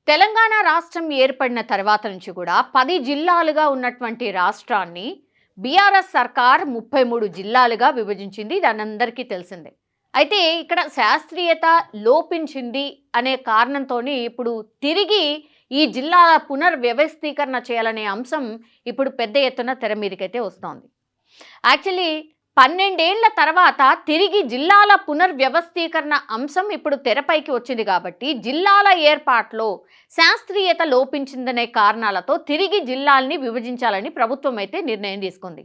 తెలంగాణ రాష్ట్రం ఏర్పడిన తర్వాత నుంచి కూడా 10 జిల్లాలుగా ఉన్నటువంటి రాష్ట్రాన్ని బీఆర్ఎస్ సర్కార్ 33 జిల్లాలుగా విభజించింది. ఇది అందరికీ తెలిసిందే. అయితే ఇక్కడ శాస్త్రీయత లోపించింది అనే కారణంతోని ఇప్పుడు తిరిగి ఈ జిల్లాల పునర్వ్యవస్థీకరణ చేయాలనే అంశం ఇప్పుడు పెద్ద ఎత్తున తెర మీదకైతే వస్తోంది. యాక్చువల్లీ 12 ఏళ్ల తర్వాత తిరిగి జిల్లాల పునర్వ్యవస్థీకరణ అంశం ఇప్పుడు తెరపైకి వచ్చింది కాబట్టి జిల్లాల ఏర్పాటులో శాస్త్రీయత లోపించిందనే కారణాలతో తిరిగి జిల్లాల్ని విభజించాలని ప్రభుత్వం అయితే నిర్ణయం తీసుకుంది.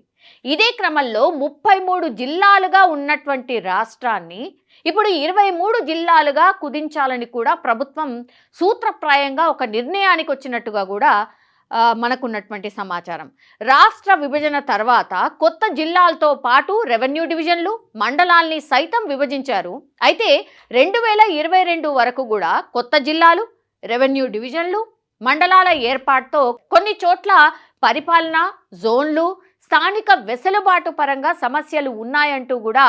ఇదే క్రమంలో 33 జిల్లాలుగా ఉన్నటువంటి రాష్ట్రాన్ని ఇప్పుడు 23 జిల్లాలుగా కుదించాలని కూడా ప్రభుత్వం సూత్రప్రాయంగా ఒక నిర్ణయానికి వచ్చినట్టుగా కూడా మనకున్నటువంటి సమాచారం. రాష్ట్ర విభజన తర్వాత కొత్త జిల్లాలతో పాటు రెవెన్యూ డివిజన్లు, మండలాల్ని సైతం విభజించారు. అయితే 2022 వరకు కూడా కొత్త జిల్లాలు, రెవెన్యూ డివిజన్లు, మండలాల ఏర్పాటుతో కొన్ని చోట్ల పరిపాలన జోన్లు, స్థానిక వెసులుబాటు పరంగా సమస్యలు ఉన్నాయంటూ కూడా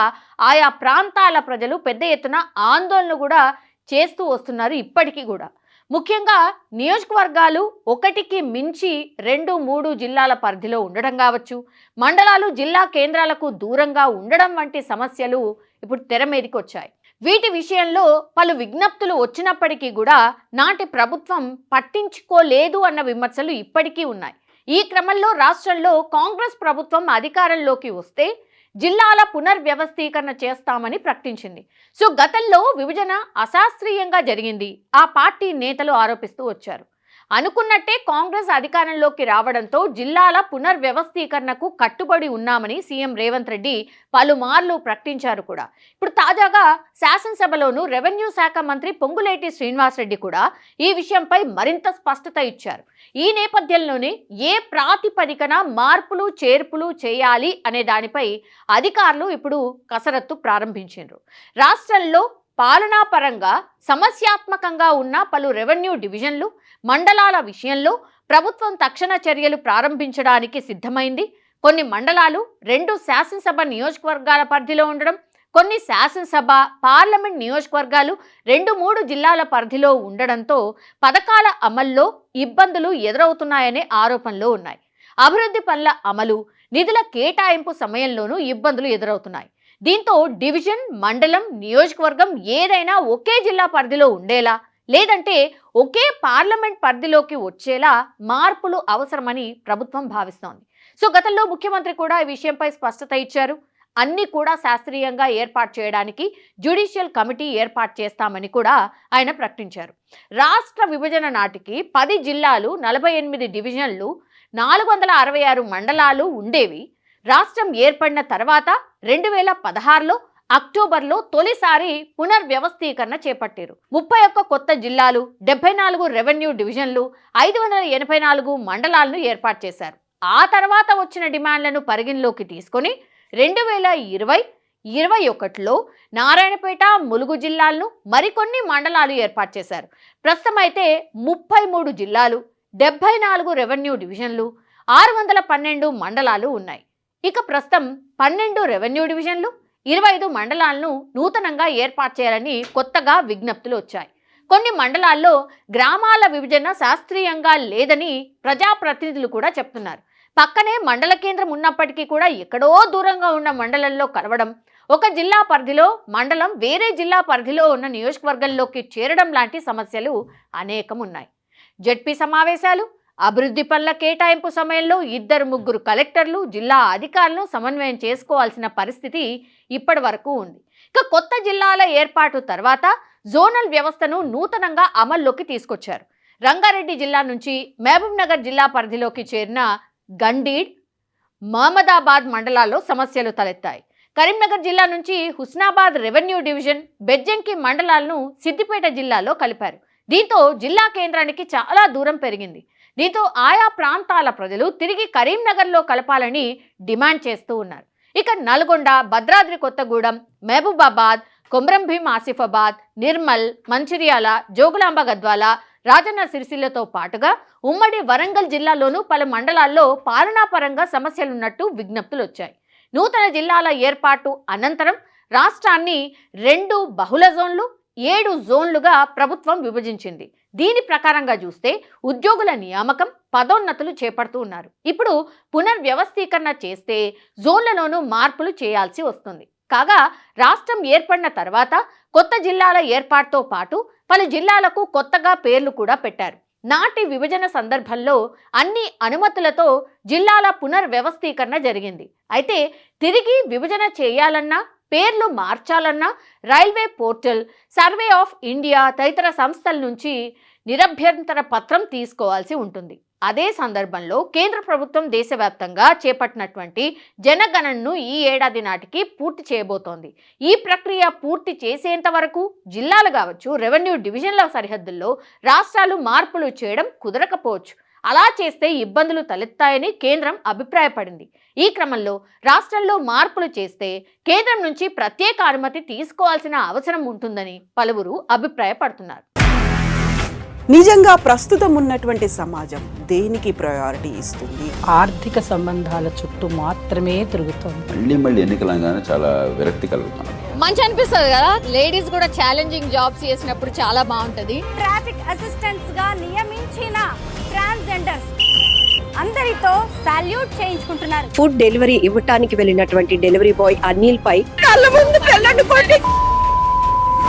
ఆయా ప్రాంతాల ప్రజలు పెద్ద ఎత్తున ఆందోళన కూడా చేస్తూ వస్తున్నారు ఇప్పటికీ కూడా. ముఖ్యంగా నియోజకవర్గాలు ఒకటికి మించి 2-3 జిల్లాల పరిధిలో ఉండడం కావచ్చు, మండలాలు జిల్లా కేంద్రాలకు దూరంగా ఉండడం వంటి సమస్యలు ఇప్పుడు తెర మీదకి వచ్చాయి. వీటి విషయంలో పలు విజ్ఞప్తులు వచ్చినప్పటికీ కూడా నాటి ప్రభుత్వం పట్టించుకోలేదు అన్న విమర్శలు ఇప్పటికీ ఉన్నాయి. ఈ క్రమంలో రాష్ట్రంలో కాంగ్రెస్ ప్రభుత్వం అధికారంలోకి వస్తే జిల్లాల పునర్వ్యవస్థీకరణ చేస్తామని ప్రకటించింది. సో గతంలో విభజన అశాస్త్రీయంగా జరిగింది ఆ పార్టీ నేతలు ఆరోపిస్తూ వచ్చారు. అనుకున్నట్టే కాంగ్రెస్ అధికారంలోకి రావడంతో జిల్లాల పునర్వ్యవస్థీకరణకు కట్టుబడి ఉన్నామని సీఎం రేవంత్ రెడ్డి పలుమార్లు ప్రకటించారు కూడా. ఇప్పుడు తాజాగా శాసనసభలోనూ రెవెన్యూ శాఖ మంత్రి పొంగులేటి శ్రీనివాసరెడ్డి కూడా ఈ విషయంపై మరింత స్పష్టత ఇచ్చారు. ఈ నేపథ్యంలోనే ఏ ప్రాతిపదికన మార్పులు చేర్పులు చేయాలి అనే దానిపై అధికారులు ఇప్పుడు కసరత్తు ప్రారంభించారు. రాష్ట్రంలో పాలనాపరంగా సమస్యాత్మకంగా ఉన్న పలు రెవెన్యూ డివిజన్లు, మండలాల విషయంలో ప్రభుత్వం తక్షణ చర్యలు ప్రారంభించడానికి సిద్ధమైంది. కొన్ని మండలాలు 2 శాసనసభ నియోజకవర్గాల పరిధిలో ఉండడం, కొన్ని శాసనసభ పార్లమెంట్ నియోజకవర్గాలు 2-3 జిల్లాల పరిధిలో ఉండడంతో పథకాల అమల్లో ఇబ్బందులు ఎదురవుతున్నాయనే ఆరోపణలు ఉన్నాయి. అభివృద్ధి పనుల అమలు, నిధుల కేటాయింపు సమయంలోనూ ఇబ్బందులు ఎదురవుతున్నాయి. దీంతో డివిజన్, మండలం, నియోజకవర్గం ఏదైనా ఒకే జిల్లా పరిధిలో ఉండేలా, లేదంటే ఒకే పార్లమెంట్ పరిధిలోకి వచ్చేలా మార్పులు అవసరమని ప్రభుత్వం భావిస్తోంది. సో గతంలో ముఖ్యమంత్రి కూడా ఈ విషయంపై స్పష్టత ఇచ్చారు. అన్ని కూడా శాస్త్రీయంగా ఏర్పాటు చేయడానికి జ్యుడిషియల్ కమిటీ ఏర్పాటు చేస్తామని కూడా ఆయన ప్రకటించారు. రాష్ట్ర విభజన నాటికి 10 జిల్లాలు, 48 డివిజన్లు, 466 మండలాలు ఉండేవి. రాష్ట్రం ఏర్పడిన తర్వాత 2016లో అక్టోబర్లో తొలిసారి పునర్వ్యవస్థీకరణ చేపట్టారు. 31 కొత్త జిల్లాలు, 74 రెవెన్యూ డివిజన్లు, 584 మండలాలను ఏర్పాటు చేశారు. ఆ తర్వాత వచ్చిన డిమాండ్లను పరిగణలోకి తీసుకొని 2020-21లో నారాయణపేట, ములుగు జిల్లాలను, మరికొన్ని మండలాలు ఏర్పాటు చేశారు. ప్రస్తుతం అయితే 33 జిల్లాలు, 74 రెవెన్యూ డివిజన్లు, 612 మండలాలు ఉన్నాయి. ఇక ప్రస్తుతం 12 రెవెన్యూ డివిజన్లు, 25 మండలాలను నూతనంగా ఏర్పాటు చేయాలని కొత్తగా విజ్ఞప్తులు వచ్చాయి. కొన్ని మండలాల్లో గ్రామాల విభజన శాస్త్రీయంగా లేదని ప్రజాప్రతినిధులు కూడా చెప్తున్నారు. పక్కనే మండల కేంద్రం ఉన్నప్పటికీ కూడా ఎక్కడో దూరంగా ఉన్న మండలంలో కలవడం, ఒక జిల్లా పరిధిలో మండలం వేరే జిల్లా పరిధిలో ఉన్న నియోజకవర్గంలోకి చేరడం లాంటి సమస్యలు అనేకం ఉన్నాయి. జడ్పీ సమావేశాలు, అభివృద్ధి పనుల కేటాయింపు సమయంలో 2-3 కలెక్టర్లు, జిల్లా అధికారులను సమన్వయం చేసుకోవాల్సిన పరిస్థితి ఇప్పటి వరకు ఉంది. ఇక కొత్త జిల్లాల ఏర్పాటు తర్వాత జోనల్ వ్యవస్థను నూతనంగా అమల్లోకి తీసుకొచ్చారు. రంగారెడ్డి జిల్లా నుంచి మహబూబ్ నగర్ జిల్లా పరిధిలోకి చేరిన గండీడ్, మహమ్మదాబాద్ మండలాల్లో సమస్యలు తలెత్తాయి. కరీంనగర్ జిల్లా నుంచి హుస్నాబాద్ రెవెన్యూ డివిజన్, బెజ్జంకి మండలాలను సిద్దిపేట జిల్లాలో కలిపారు. దీంతో జిల్లా కేంద్రానికి చాలా దూరం పెరిగింది. దీంతో ఆయా ప్రాంతాల ప్రజలు తిరిగి కరీంనగర్లో కలపాలని డిమాండ్ చేస్తూ ఉన్నారు. ఇక నల్గొండ, భద్రాద్రి కొత్తగూడెం, మహబూబాబాద్, కొమరంభీం ఆసిఫాబాద్, నిర్మల్, మంచిర్యాల, జోగులాంబ గద్వాల, రాజన్న సిరిసిల్లతో పాటుగా ఉమ్మడి వరంగల్ జిల్లాలోనూ పలు మండలాల్లో పాలనాపరంగా సమస్యలున్నట్టు విజ్ఞప్తులు వచ్చాయి. నూతన జిల్లాల ఏర్పాటు అనంతరం రాష్ట్రాన్ని 2 బహుళ జోన్లు 7 జోన్లుగా ప్రభుత్వం విభజించింది. దీని ప్రకారంగా చూస్తే ఉద్యోగుల నియామకం, పదోన్నతులు చేపడుతూ ఉన్నారు. ఇప్పుడు పునర్వ్యవస్థీకరణ చేస్తే జోన్లలోనూ మార్పులు చేయాల్సి వస్తుంది. కాగా రాష్ట్రం ఏర్పడిన తర్వాత కొత్త జిల్లాల ఏర్పాటుతో పాటు పలు జిల్లాలకు కొత్తగా పేర్లు కూడా పెట్టారు. నాటి విభజన సందర్భంలో అన్ని అనుమతులతో జిల్లాల పునర్వ్యవస్థీకరణ జరిగింది. అయితే తిరిగి విభజన చేయాలన్నా, పేర్లు మార్చాలన్నా railway portal, survey of India తదితర సంస్థల నుంచి నిరభ్యంతర పత్రం తీసుకోవాల్సి ఉంటుంది. అదే సందర్భంలో కేంద్ర ప్రభుత్వం దేశవ్యాప్తంగా చేపట్టినటువంటి జనగణనను ఈ ఏడాది నాటికి పూర్తి చేయబోతోంది. ఈ ప్రక్రియ పూర్తి చేసేంత వరకు జిల్లాలు కావచ్చు, రెవెన్యూ డివిజన్ల సరిహద్దుల్లో రాష్ట్రాలు మార్పులు చేయడం కుదరకపోవచ్చు. అలా చేస్తే ఇబ్బందులు తలెత్తాయని కేంద్రం అభిప్రాయపడింది. ఈ క్రమంలో రాష్ట్రంలో మార్పులు చేస్తే కేంద్రం నుంచి ప్రత్యేక అనుమతి తీసుకోవాల్సిన అవసరం ఉంటుందని పలువురు అభిప్రాయపడుతున్నారు. నిజంగా ప్రస్తుతం ఉన్నటువంటి సమాజం దేనికి ప్రయారిటీ ఇస్తుంది? ఆర్థిక సంబంధాల చుట్టూ మాత్రమే తిరుగుతుంది. మళ్ళీ ఎన్నికలంగానే చాలా విరక్తి కలుగుతాను. మంచి అనిపిస్తుంది కదా, లేడీస్ కూడా ఛాలెంజింగ్ జాబ్స్ చేసినప్పుడు చాలా బాగుంటది. ట్రాఫిక్ అసిస్టెంట్స్ గా నియమించిన ట్రాన్స్జెండర్స్ అందరితో సాల్యూట్ చేయించుకుంటున్నారు. ఫుడ్ డెలివరీ ఇవ్వటానికి వెళ్ళినటువంటి డెలివరీ బాయ్ అనిల్ పై కళ్ళ ముందు